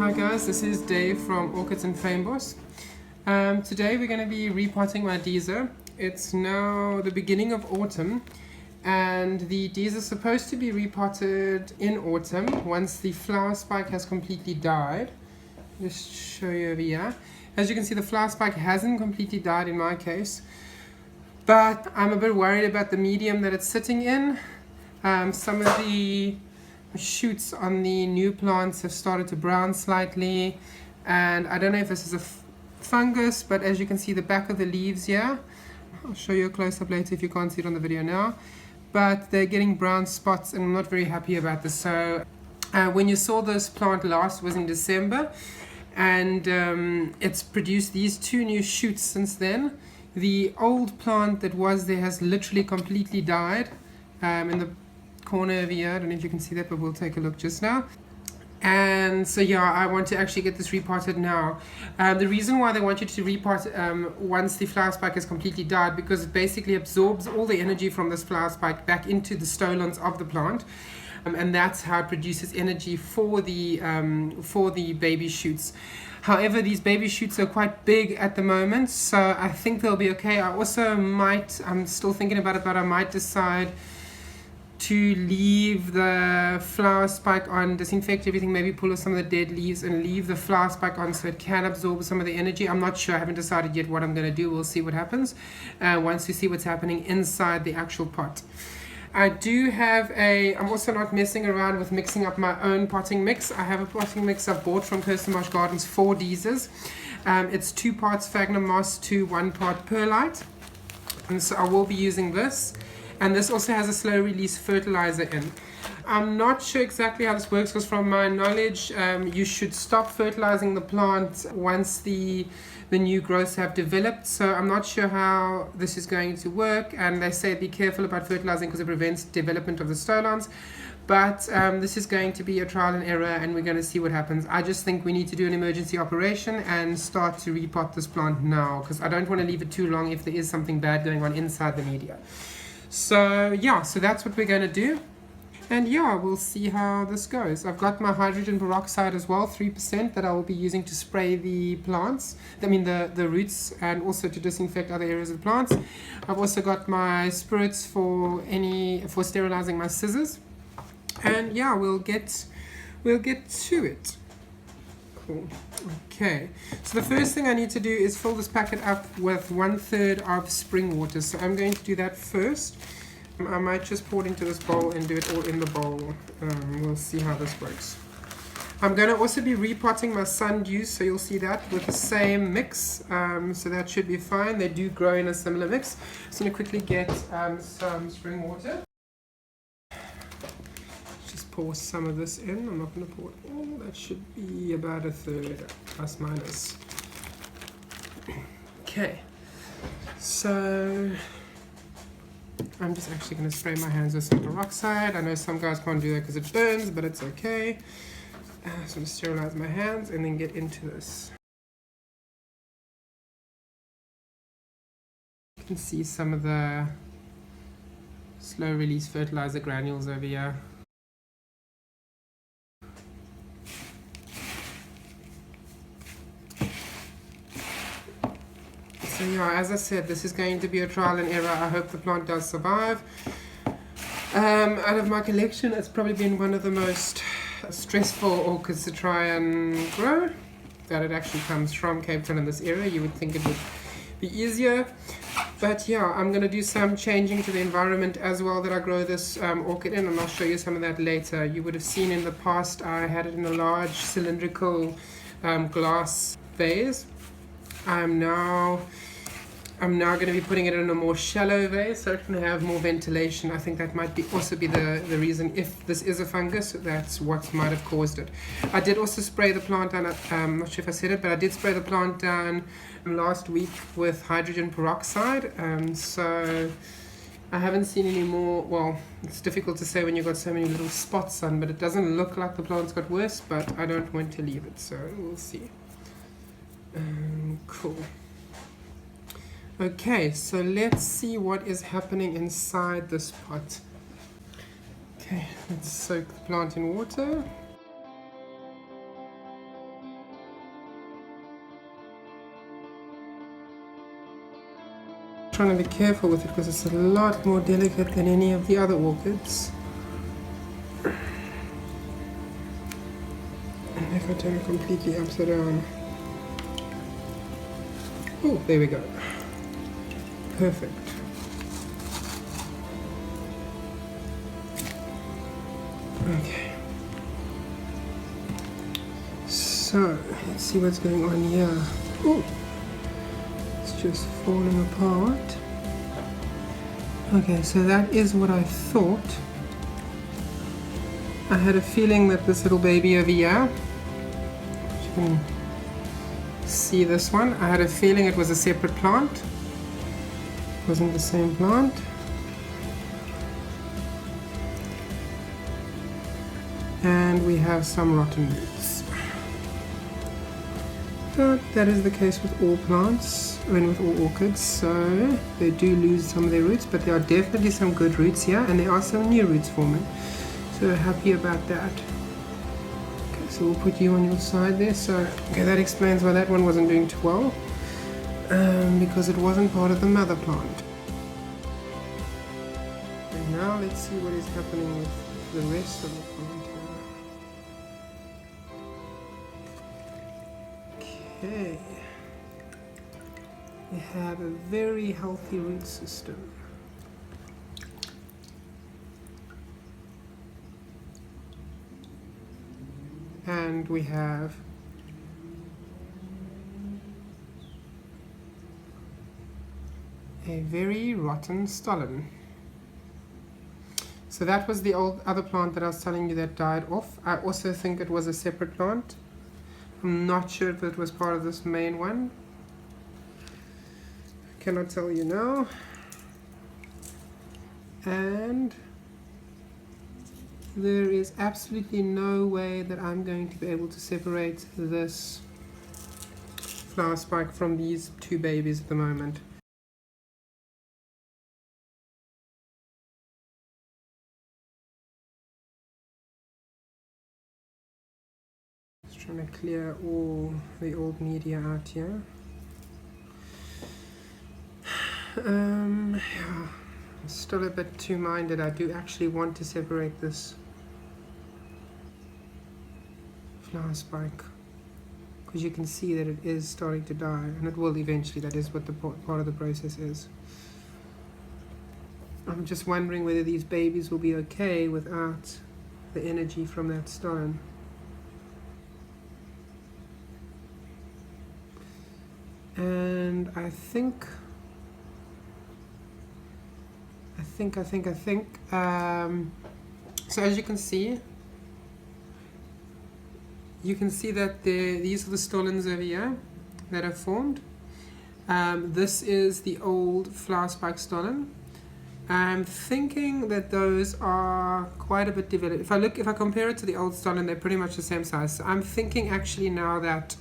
Hi guys, this is Dave from Orchids and Fameboss. Today we're going to be repotting my Disa. It's now the beginning of autumn and the Disa is supposed to be repotted in autumn once the flower spike has completely died. Just show you over here. As you can see, the flower spike hasn't completely died in my case, but I'm a bit worried about the medium that it's sitting in. Some of the shoots on the new plants have started to brown slightly, and I don't know if this is a fungus, but as you can see the back of the leaves here, I'll show you a close-up later if you can't see it on the video now, but they're getting brown spots and I'm not very happy about this. So when you saw this plant last was in December, and it's produced these two new shoots since then. The old plant that was there has literally completely died in the corner over here. I don't know if you can see that, but we'll take a look just now. And so yeah, I want to actually get this repotted now. The reason why they want you to repot once the flower spike has completely died, because it basically absorbs all the energy from this flower spike back into the stolons of the plant, and that's how it produces energy for the baby shoots. However, these baby shoots are quite big at the moment, so I think they'll be okay. I also might, I'm still thinking about it, but I might decide to leave the flower spike on, disinfect everything, maybe pull off some of the dead leaves and leave the flower spike on so it can absorb some of the energy. I'm not sure, I haven't decided yet what I'm going to do. We'll see what happens once we see what's happening inside the actual pot. I do have I'm also not messing around with mixing up my own potting mix. I have a potting mix I've bought from Kirsten Marsh Gardens for Disas. It's 2 parts sphagnum moss to 1 part perlite, and so I will be using this. And this also has a slow release fertilizer in. I'm not sure exactly how this works, because from my knowledge, you should stop fertilizing the plant once the new growths have developed. So I'm not sure how this is going to work. And they say be careful about fertilizing because it prevents development of the stolons. But this is going to be a trial and error, and we're going to see what happens. I just think we need to do an emergency operation and start to repot this plant now, because I don't want to leave it too long if there is something bad going on inside the media. So yeah, so that's what we're going to do, and yeah, we'll see how this goes. I've got my hydrogen peroxide as well, 3%, that I will be using to spray the plants, the roots, and also to disinfect other areas of the plants. I've also got my spirits for sterilizing my scissors, and yeah, we'll get to it. Cool. Okay, so the first thing I need to do is fill this packet up with 1/3 of spring water. So I'm going to do that first. I might just pour it into this bowl and do it all in the bowl. We'll see how this works. I'm going to also be repotting my sundews, so you'll see that with the same mix. So that should be fine. They do grow in a similar mix. So I'm going to quickly get some spring water. Pour some of this in. I'm not going to pour it all. That should be about 1/3 plus minus. Okay, so I'm just actually going to spray my hands with some peroxide. I know some guys can't do that because it burns, but it's okay. So I'm going to sterilize my hands and then get into this. You can see some of the slow release fertilizer granules over here. So yeah, as I said, this is going to be a trial and error. I hope the plant does survive. Out of my collection, it's probably been one of the most stressful orchids to try and grow. That it actually comes from Cape Town in this area. You would think it would be easier. But yeah, I'm going to do some changing to the environment as well that I grow this orchid in, and I'll show you some of that later. You would have seen in the past I had it in a large cylindrical glass vase. I'm now going to be putting it in a more shallow vase, so it can have more ventilation. I think that might also be the reason. If this is a fungus, that's what might have caused it. I did also spray the plant down, I'm not sure if I said it, but I did spray the plant down last week with hydrogen peroxide. So I haven't seen any more. Well, it's difficult to say when you've got so many little spots on, but it doesn't look like the plant's got worse, but I don't want to leave it, so we'll see. Cool. Okay, so let's see what is happening inside this pot. Okay, let's soak the plant in water. trying to be careful with it because it's a lot more delicate than any of the other orchids. And if I turn it completely upside down. Oh, there we go. Perfect. Okay. So, let's see what's going on here. Oh, it's just falling apart. Okay, so that is what I thought. I had a feeling that this little baby over here, you can see this one, I had a feeling it was a separate plant. It wasn't the same plant. And we have some rotten roots. But that is the case with all plants, with all orchids, so they do lose some of their roots, but there are definitely some good roots here, and there are some new roots forming. So happy about that. Okay, so we'll put you on your side there. So, okay, that explains why that one wasn't doing too well, because it wasn't part of the mother plant. And now let's see what is happening with the rest of the plant here. Okay, we have a very healthy root system. And we have a very rotten stolon. So that was the old other plant that I was telling you that died off. I also think it was a separate plant. I'm not sure if it was part of this main one. I cannot tell you now. And there is absolutely no way that I'm going to be able to separate this flower spike from these two babies at the moment. Just trying to clear all the old media out here. Yeah, I'm still a bit two-minded. I do actually want to separate this flower spike because you can see that it is starting to die, and it will eventually. That is what the part of the process is. I'm just wondering whether these babies will be okay without the energy from that stolon. And I think so as you can see that these are the stolons over here that are formed. This is the old flower spike stolon. I'm thinking that those are quite a bit developed. If I compare it to the old stolon, they're pretty much the same size. So I'm thinking actually now that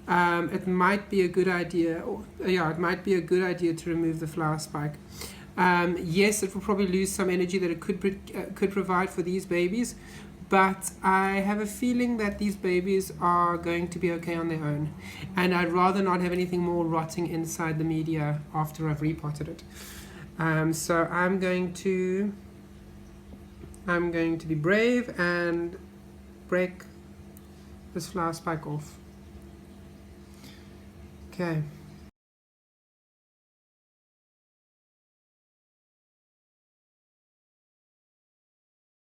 it might be a good idea, to remove the flower spike. Yes, it will probably lose some energy that it could provide for these babies, but I have a feeling that these babies are going to be okay on their own, and I'd rather not have anything more rotting inside the media after I've repotted it. So I'm going to be brave and break this flower spike off. Okay.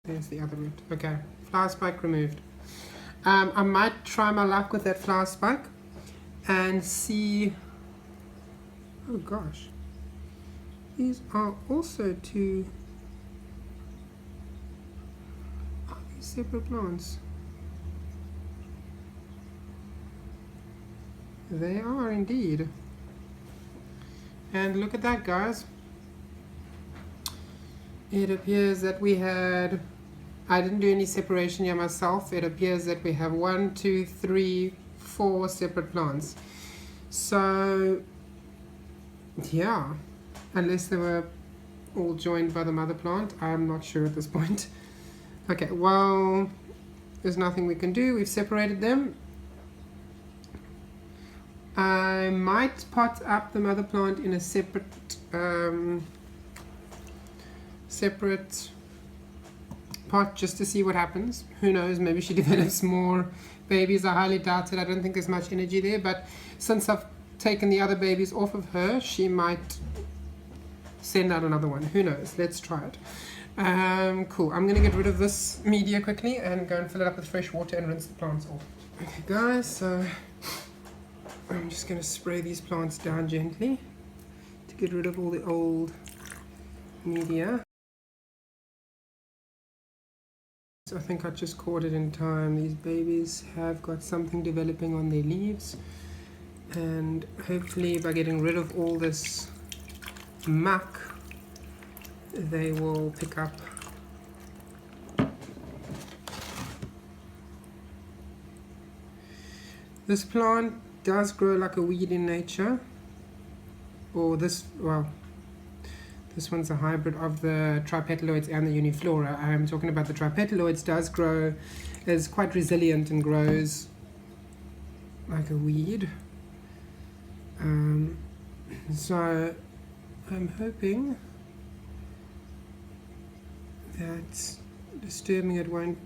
There's the other root. Okay, flower spike removed. I might try my luck with that flower spike and see. Oh gosh, these are also two. Are these separate plants? They are indeed. And look at that, guys. It appears that we had, I didn't do any separation here myself. It appears that we have 1, 2, 3, 4 separate plants. So, yeah, unless they were all joined by the mother plant, I'm not sure at this point. Okay, well, there's nothing we can do. We've separated them. I might pot up the mother plant in a separate pot just to see what happens. Who knows, maybe she develops more babies. I highly doubt it. I don't think there's much energy there, but since I've taken the other babies off of her, she might send out another one. Who knows? Let's try it. Cool. I'm going to get rid of this media quickly and go and fill it up with fresh water and rinse the plants off. Okay guys, so I'm just going to spray these plants down gently to get rid of all the old media. So I think I just caught it in time. These babies have got something developing on their leaves, and hopefully by getting rid of all this muck they will pick up. This plant does grow like a weed in nature, or this, well, this one's a hybrid of the tripetaloides and the uniflora. I'm talking about the tripetaloides. Does grow, is quite resilient and grows like a weed. So I'm hoping that disturbing it won't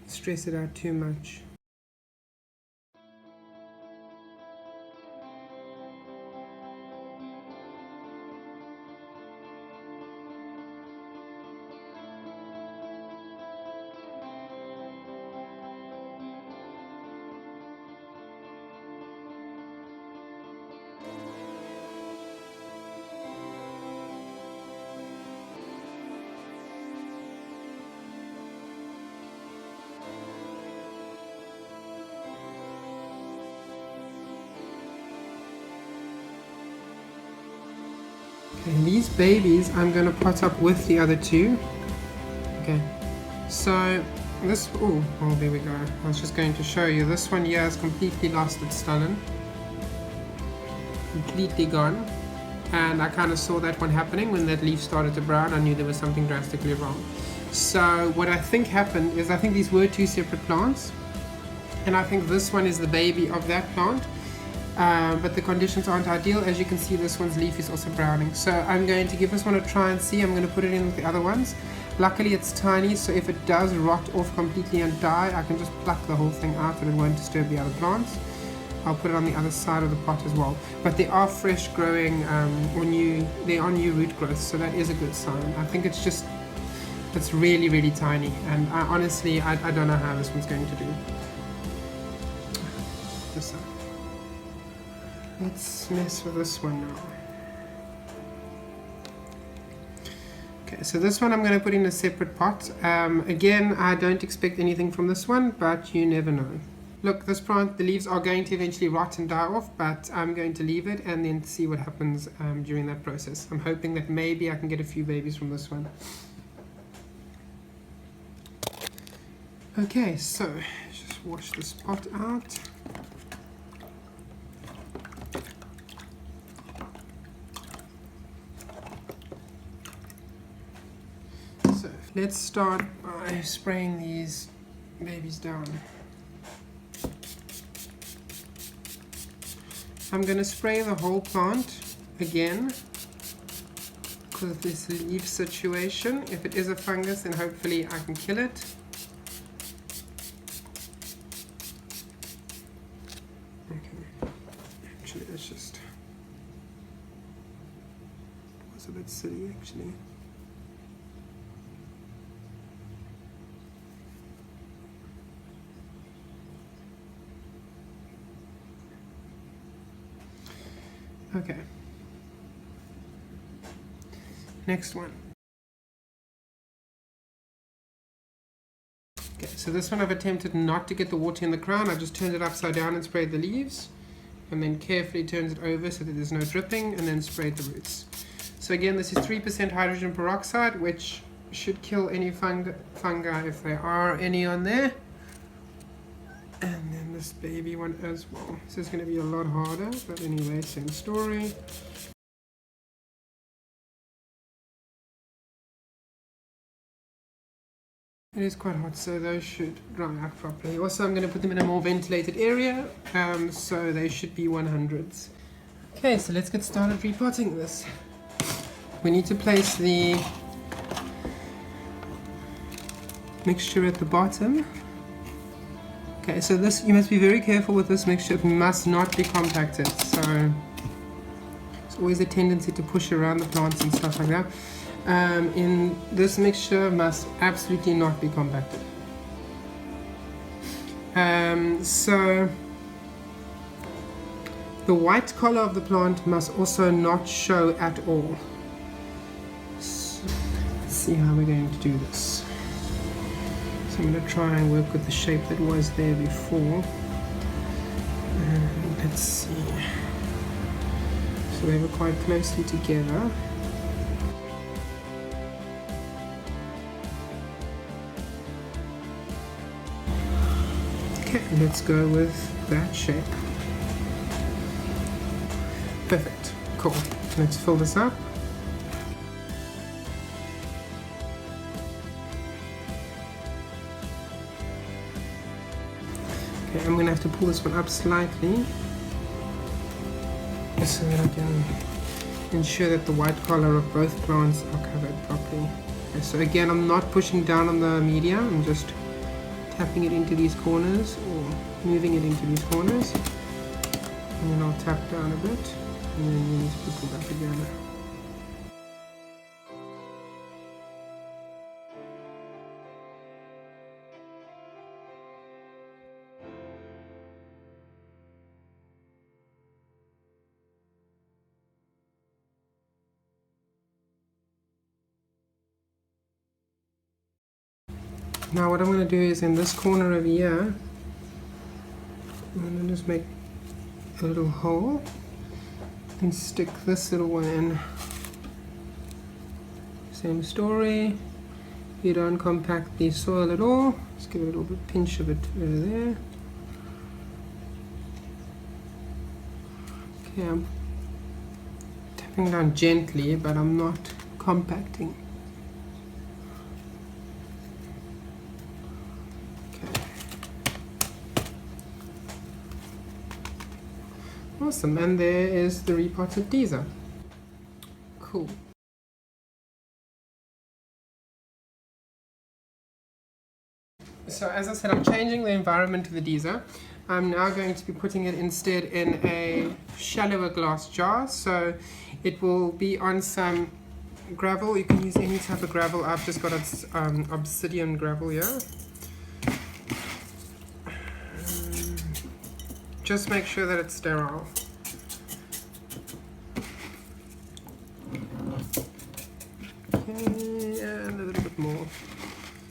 stress it out too much. Okay, these babies I'm going to pot up with the other two. Okay, so this, oh, there we go. I was just going to show you. This one here has completely lost its stolon. Completely gone. And I kind of saw that one happening when that leaf started to brown. I knew there was something drastically wrong. So what I think happened is, I think these were two separate plants. And I think this one is the baby of that plant. But the conditions aren't ideal. As you can see, this one's leaf is also browning. So I'm going to give this one a try and see. I'm going to put it in with the other ones. Luckily it's tiny, so if it does rot off completely and die, I can just pluck the whole thing out and it won't disturb the other plants. I'll put it on the other side of the pot as well. But they are fresh growing, they are new root growth, so that is a good sign. I think it's just, it's really, really tiny, and honestly, I don't know how this one's going to do. This side. Let's mess with this one now. Okay, so this one I'm going to put in a separate pot. Again, I don't expect anything from this one, but you never know. Look, this plant, the leaves are going to eventually rot and die off, but I'm going to leave it and then see what happens during that process. I'm hoping that maybe I can get a few babies from this one. Okay, so just wash this pot out. So let's start by spraying these babies down. I'm going to spray the whole plant again because of this leaf situation. If it is a fungus, then hopefully I can kill it. Okay, actually that's just, it was a bit silly actually. Okay, next one. Okay, so this one I've attempted not to get the water in the crown. I just turned it upside down and sprayed the leaves, and then carefully turned it over so that there's no dripping, and then sprayed the roots. So again, this is 3% hydrogen peroxide, which should kill any fungi if there are any on there. And then this baby one as well. This is going to be a lot harder, but anyway, same story. It is quite hot, so those should dry out properly. Also, I'm going to put them in a more ventilated area, so they should be 100s. Okay, so let's get started repotting this. We need to place the mixture at the bottom. Okay, so this, you must be very careful with this mixture. It must not be compacted. So there's always a tendency to push around the plants and stuff like that. In this mixture must absolutely not be compacted. So the white color of the plant must also not show at all. So let's see how we're going to do this. So I'm going to try and work with the shape that was there before. And let's see. So they were quite closely together. Okay, let's go with that shape. Perfect. Cool. Let's fill this up. Okay, I'm going to have to pull this one up slightly so that I can ensure that the white color of both plants are covered properly. Okay, so again, I'm not pushing down on the media, I'm just tapping it into these corners or moving it into these corners, and then I'll tap down a bit and then use pull back together. Now what I'm going to do is in this corner over here, I'm going to just make a little hole and stick this little one in. Same story. You don't compact the soil at all. Just give it a little bit pinch of it over there. Okay, I'm tapping down gently, but I'm not compacting. Awesome, and there is the repotted Disa. Cool. So as I said, I'm changing the environment of the Disa. I'm now going to be putting it instead in a shallower glass jar. So it will be on some gravel. You can use any type of gravel. I've just got obsidian gravel here. Just make sure that it's sterile. Okay, and a little bit more.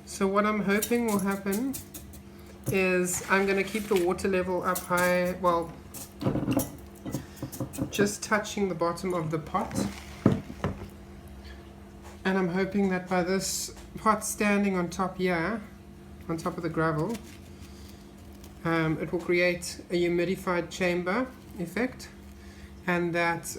So what I'm hoping will happen is I'm going to keep the water level up high, well, just touching the bottom of the pot. And I'm hoping that by this pot standing on top here, on top of the gravel, it will create a humidified chamber effect, and that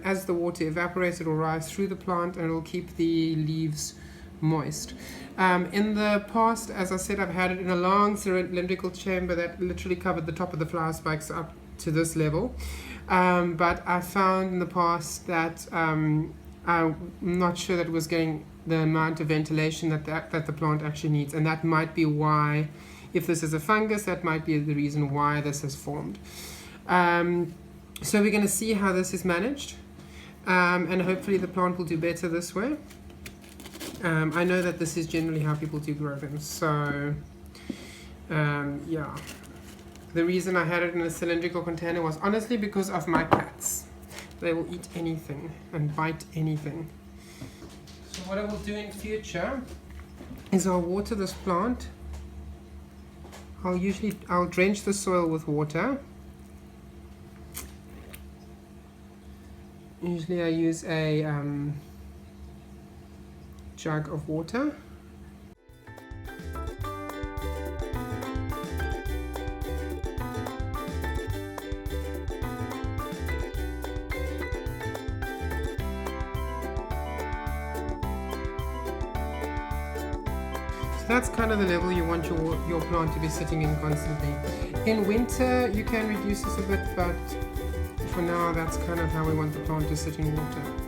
as the water evaporates, it will rise through the plant and it will keep the leaves moist. In the past, as I said, I've had it in a long cylindrical chamber that literally covered the top of the flower spikes up to this level. But I found in the past that I'm not sure that it was getting the amount of ventilation that the plant actually needs, and that might be why. If this is a fungus, that might be the reason why this has formed. So we're going to see how this is managed, and hopefully the plant will do better this way. I know that this is generally how people do grow them, so yeah. The reason I had it in a cylindrical container was honestly because of my cats. They will eat anything and bite anything. So what I will do in future is I'll water this plant. I'll drench the soil with water. Usually I use a jug of water. So that's kind of the level you want your plant to be sitting in constantly. In winter you can reduce this a bit, but for now that's kind of how we want the plant to sit in water.